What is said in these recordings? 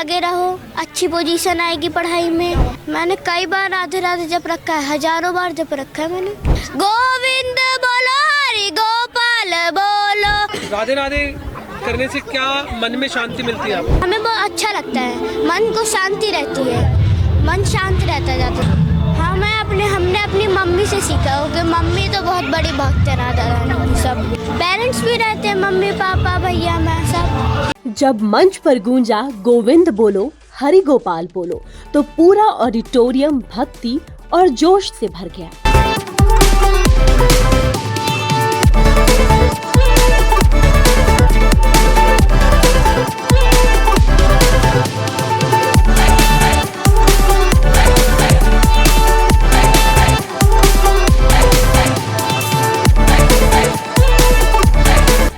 लगे रहो, अच्छी पोजीशन आएगी पढ़ाई में। मैंने कई बार राधे राधे जप रखा है, हजारों बार जप रखा है मैंने। गोविंद बोलो, हरि गोपाल बोलो। राधे राधे करने से क्या मन में शांति मिलती है आपको? हमें बहुत अच्छा लगता है, मन को शांति रहती है, मन शांत रहता है ज़्यादा। हाँ, हमने अपनी मम्मी से सीखा हो कि मम्मी तो बहुत बड़ी भक्त है राधा रानी की। सब पेरेंट्स भी रहते हैं, मम्मी पापा भैया मैं सब। जब मंच पर गूंजा गोविंद बोलो हरि गोपाल बोलो तो पूरा ऑडिटोरियम भक्ति और जोश से भर गया।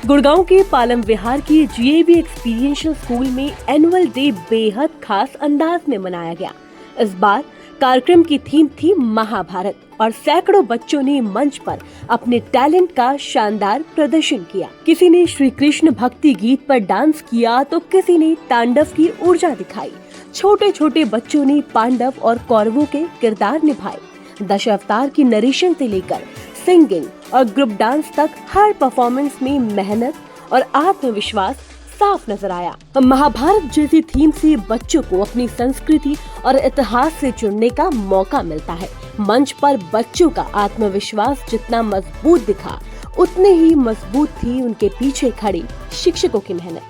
गुड़गांव के पालम विहार की जीएवी एक्सपीरियंशियल स्कूल में एनुअल डे बेहद खास अंदाज में मनाया गया। इस बार कार्यक्रम की थीम थी महाभारत और सैकड़ों बच्चों ने मंच पर अपने टैलेंट का शानदार प्रदर्शन किया। किसी ने श्री कृष्ण भक्ति गीत पर डांस किया तो किसी ने तांडव की ऊर्जा दिखाई। छोटे छोटे बच्चों ने पांडव और कौरवों के किरदार निभाए। दशावतार की नरेशन से लेकर सिंगिंग और ग्रुप डांस तक हर परफॉर्मेंस में मेहनत और आत्मविश्वास साफ नजर आया। महाभारत जैसी थीम से बच्चों को अपनी संस्कृति और इतिहास से जुड़ने का मौका मिलता है। मंच पर बच्चों का आत्मविश्वास जितना मजबूत दिखा, उतने ही मजबूत थी उनके पीछे खड़ी शिक्षकों की मेहनत।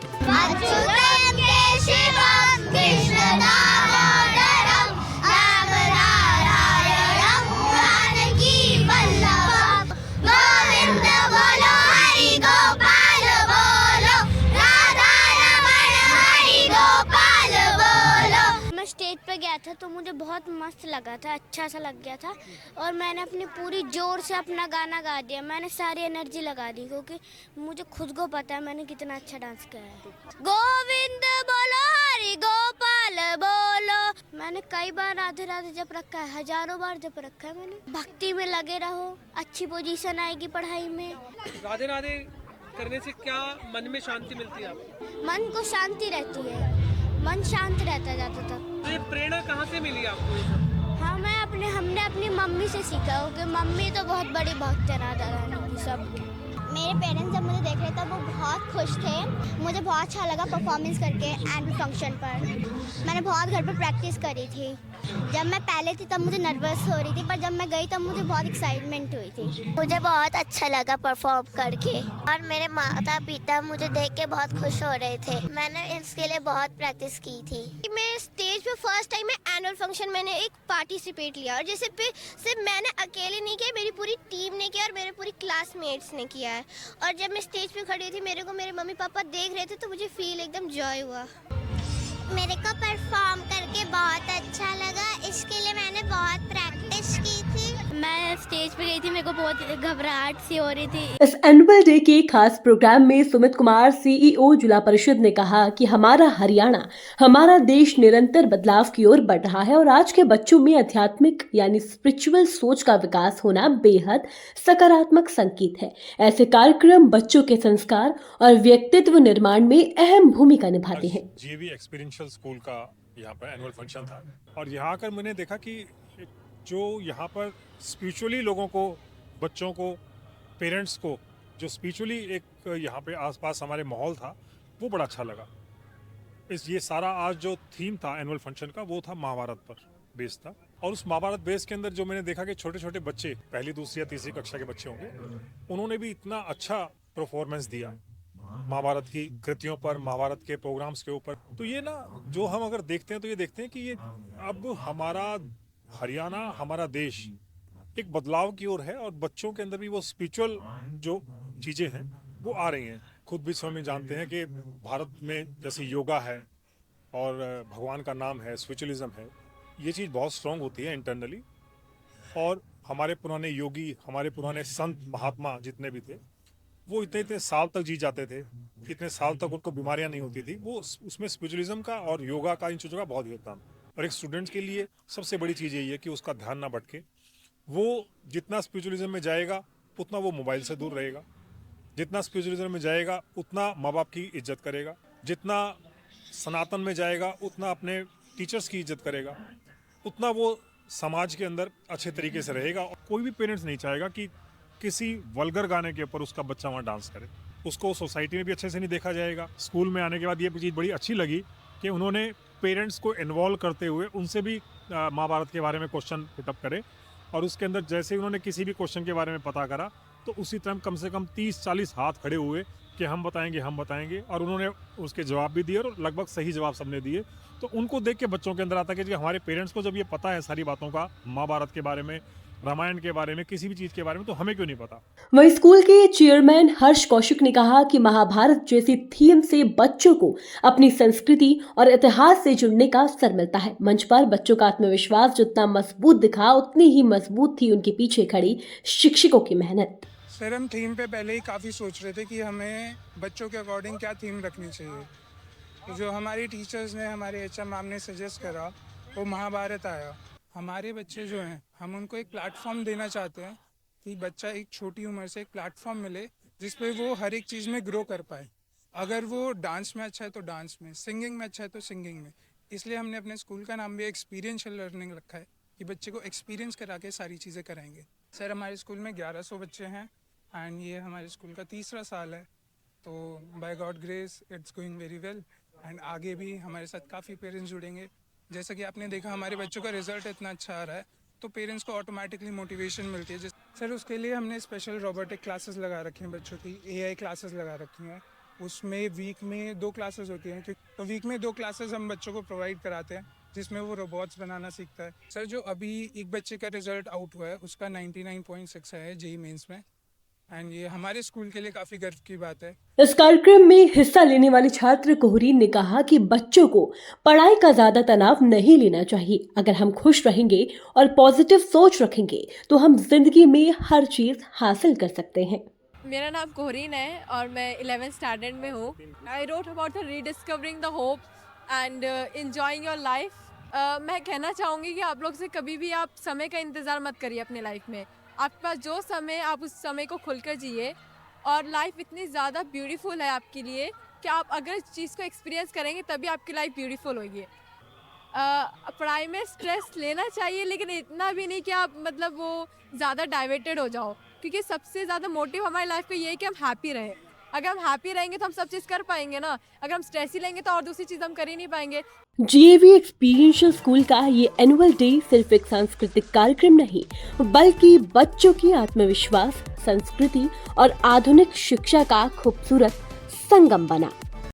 स्टेज पे गया था तो मुझे बहुत मस्त लगा था, अच्छा सा लग गया था और मैंने अपनी पूरी जोर से अपना गाना गा दिया। मैंने सारी एनर्जी लगा दी क्योंकि मुझे खुद को पता है मैंने कितना अच्छा डांस किया है। गोविंद बोलो, हरि गोपाल बोलो। मैंने कई बार राधे राधे जप रखा है, हजारों बार जप रखा है मैंने। भक्ति में लगे रहो, अच्छी पोजीशन आएगी पढ़ाई में। राधे राधे करने से क्या मन में शांति मिलती है आपको? मन को शांति रहती है, मन शांत रहता है ज़्यादातर। तो ये प्रेरणा कहाँ से मिली आपको ये सब? हाँ, हमने अपनी मम्मी से सीखा हो कि मम्मी तो बहुत बड़ी भक्त है राधा रानी की। सब मेरे पेरेंट्स जब मुझे देख रहे थे वो बहुत खुश थे। मुझे बहुत अच्छा लगा परफॉर्मेंस करके एनुअल फंक्शन पर। मैंने बहुत घर पर प्रैक्टिस करी थी। जब मैं पहले थी तब मुझे नर्वस हो रही थी, पर जब मैं गई तब मुझे बहुत एक्साइटमेंट हुई थी। मुझे बहुत अच्छा लगा परफॉर्म करके और मेरे माता पिता मुझे देख के बहुत खुश हो रहे थे। मैंने इसके लिए बहुत प्रैक्टिस की थी। मैं स्टेज पे फर्स्ट टाइम में एनुअल फंक्शन मैंने एक पार्टिसिपेट लिया और जैसे सिर्फ मैंने अकेले नहीं किया, मेरी पूरी टीम ने किया और मेरे पूरी क्लासमेट्स ने किया है। और जब मैं स्टेज पे खड़ी थी मेरे को मेरे मम्मी पापा देख रहे थे तो मुझे फील एकदम जॉय हुआ। मेरे को परफॉर्म करके बहुत अच्छा लगा, इसके लिए मैंने बहुत प्रैक्टिस की थी। मैं स्टेज पे गई थी, मेरे को बहुत घबराहट सी हो रही थी। इस एनुअल डे के खास प्रोग्राम में सुमित कुमार सीईओ जिला परिषद ने कहा कि हमारा हरियाणा, हमारा देश निरंतर बदलाव की ओर बढ़ रहा है और आज के बच्चों में आध्यात्मिक यानी स्पिरिचुअल सोच का विकास होना बेहद सकारात्मक संकेत है। ऐसे कार्यक्रम बच्चों के संस्कार और व्यक्तित्व निर्माण में अहम भूमिका निभाते हैं। जीएवी एक्सपीरियंशियल स्कूल का यहाँ पर एनुअल फंक्शन था और यहाँ आकर मैंने देखा कि जो यहाँ पर स्पिरिचुअली लोगों को, बच्चों को, पेरेंट्स को जो स्पिरिचुअली एक यहाँ पे आसपास हमारे माहौल था वो बड़ा अच्छा लगा। ये सारा आज जो थीम था एनुअल फंक्शन का वो था महाभारत पर बेस था और उस महाभारत बेस के अंदर जो मैंने देखा कि छोटे छोटे बच्चे, पहली दूसरी या तीसरी कक्षा के बच्चे होंगे, उन्होंने भी इतना अच्छा परफॉर्मेंस दिया महाभारत की कृतियों पर, महाभारत के प्रोग्राम्स के ऊपर। तो ये ना जो हम अगर देखते हैं तो ये देखते हैं कि ये अब हमारा हरियाणा, हमारा देश एक बदलाव की ओर है और बच्चों के अंदर भी वो स्पिरिचुअल जो चीज़ें हैं वो आ रही हैं। खुद भी स्वयं जानते हैं कि भारत में जैसे योगा है और भगवान का नाम है, स्पिरिचुअलिज्म है, ये चीज़ बहुत स्ट्रॉन्ग होती है इंटरनली। और हमारे पुराने योगी, हमारे पुराने संत महात्मा जितने भी थे वो इतने साल तक जी जाते थे, इतने साल तक उनको बीमारियां नहीं होती थी। वो उसमें स्पिरिचुअलिज्म का और योगा का, इन चीज़ों का बहुत योगदान। और एक स्टूडेंट के लिए सबसे बड़ी चीज़ यही है कि उसका ध्यान ना भटके। वो जितना स्पिरिचुअलिज्म में जाएगा उतना वो मोबाइल से दूर रहेगा, जितना स्पिरिचुअलिज्म में जाएगा उतना माँ बाप की इज्जत करेगा, जितना सनातन में जाएगा उतना अपने टीचर्स की इज्जत करेगा, उतना वो समाज के अंदर अच्छे तरीके से रहेगा। और कोई भी पेरेंट्स नहीं चाहेगा कि किसी वल्गर गाने के ऊपर उसका बच्चा वहाँ डांस करे, उसको सोसाइटी में भी अच्छे से नहीं देखा जाएगा। स्कूल में आने के बाद ये चीज़ बड़ी अच्छी लगी कि उन्होंने पेरेंट्स को इन्वॉल्व करते हुए उनसे भी महाभारत के बारे में क्वेश्चन पिटअप करे, और उसके अंदर जैसे ही उन्होंने किसी भी क्वेश्चन के बारे में पता करा तो उसी टाइम कम से कम 30-40 हाथ खड़े हुए कि हम बताएंगे, और उन्होंने उसके जवाब भी दिए और लगभग सही जवाब सबने दिए। तो उनको देख के बच्चों के अंदर आता है कि हमारे पेरेंट्स को जब ये पता है सारी बातों का, महाभारत के बारे में, रामायण के बारे में, किसी भी चीज़ के बारे में, तो हमें क्यों नहीं पता। वहीं स्कूल के चेयरमैन हर्ष कौशिक ने कहा कि महाभारत जैसी थीम से बच्चों को अपनी संस्कृति और इतिहास से जुड़ने का अवसर मिलता है। मंच पर बच्चों का आत्मविश्वास जितना मजबूत दिखा उतनी ही मजबूत थी उनके पीछे खड़ी शिक्षकों की मेहनत। सर, हम थीम पे पहले ही काफ़ी सोच रहे थे कि हमें बच्चों के अकॉर्डिंग क्या थीम रखनी चाहिए। तो जो हमारी टीचर्स ने, हमारे एचएम मैम ने सजेस्ट करा वो महाभारत आया। हमारे बच्चे जो हैं, हम उनको एक प्लेटफॉर्म देना चाहते हैं कि बच्चा एक छोटी उम्र से एक प्लेटफॉर्म मिले जिस पे वो हर एक चीज़ में ग्रो कर पाए। अगर वो डांस में अच्छा है तो डांस में, सिंगिंग में अच्छा है तो सिंगिंग में। इसलिए हमने अपने स्कूल का नाम भी एक्सपीरियंशियल लर्निंग रखा है कि बच्चे को एक्सपीरियंस करा के सारी चीज़ें कराएंगे। सर, हमारे स्कूल में 1100 बच्चे हैं एंड ये हमारे स्कूल का 3रा साल है। तो by God grace it's going very well and आगे भी हमारे साथ काफ़ी पेरेंट्स जुड़ेंगे। जैसा कि आपने देखा हमारे बच्चों का रिजल्ट इतना अच्छा आ रहा है तो पेरेंट्स को ऑटोमेटिकली मोटिवेशन मिलती है। सर, उसके लिए हमने स्पेशल रोबोटिक क्लासेस लगा रखी हैं बच्चों की, AI क्लासेस लगा रखी हैं। उसमें वीक में 2 क्लासेस होती हैं, तो वीक में 2 क्लासेस हम बच्चों को प्रोवाइड कराते हैं जिसमें वो रोबोट्स बनाना सीखता है। सर, जो अभी एक बच्चे का रिजल्ट आउट हुआ है उसका 99.6 है JEE मेंस में एंड ये हमारे स्कूल के लिए काफ़ी गर्व की बात है। इस कार्यक्रम में हिस्सा लेने वाली छात्र कोहरीन ने कहा कि बच्चों को पढ़ाई का ज्यादा तनाव नहीं लेना चाहिए। अगर हम खुश रहेंगे और पॉजिटिव सोच रखेंगे तो हम जिंदगी में हर चीज हासिल कर सकते हैं। मेरा नाम कोहरीन है और मैं 11th स्टैंडर्ड में हूँ। I wrote about the rediscovering the hope and enjoying your life. मैं कहना चाहूँगी कि आप लोग से कभी भी आप समय का इंतज़ार मत करिए अपने लाइफ में। आपके पास जो समय, आप उस समय को खुलकर जिए और लाइफ इतनी ज़्यादा ब्यूटीफुल है आपके लिए कि आप अगर इस चीज़ को एक्सपीरियंस करेंगे तभी आपकी लाइफ ब्यूटीफुल होगी। पढ़ाई में स्ट्रेस लेना चाहिए लेकिन इतना भी नहीं कि आप मतलब वो ज़्यादा डाइवर्टेड हो जाओ, क्योंकि सबसे ज़्यादा मोटिव हमारी लाइफ का ये है कि हम हैप्पी रहें। अगर हम हैप्पी रहेंगे तो हम सब चीज़ कर पाएंगे ना। अगर हम स्ट्रेस ही लेंगे तो और दूसरी चीज़ हम कर ही नहीं पाएंगे। GAV एक्सपीरियंशियल स्कूल का ये एनुअल डे सिर्फ एक सांस्कृतिक कार्यक्रम नहीं बल्कि बच्चों की आत्मविश्वास, संस्कृति और आधुनिक शिक्षा का खूबसूरत संगम बना।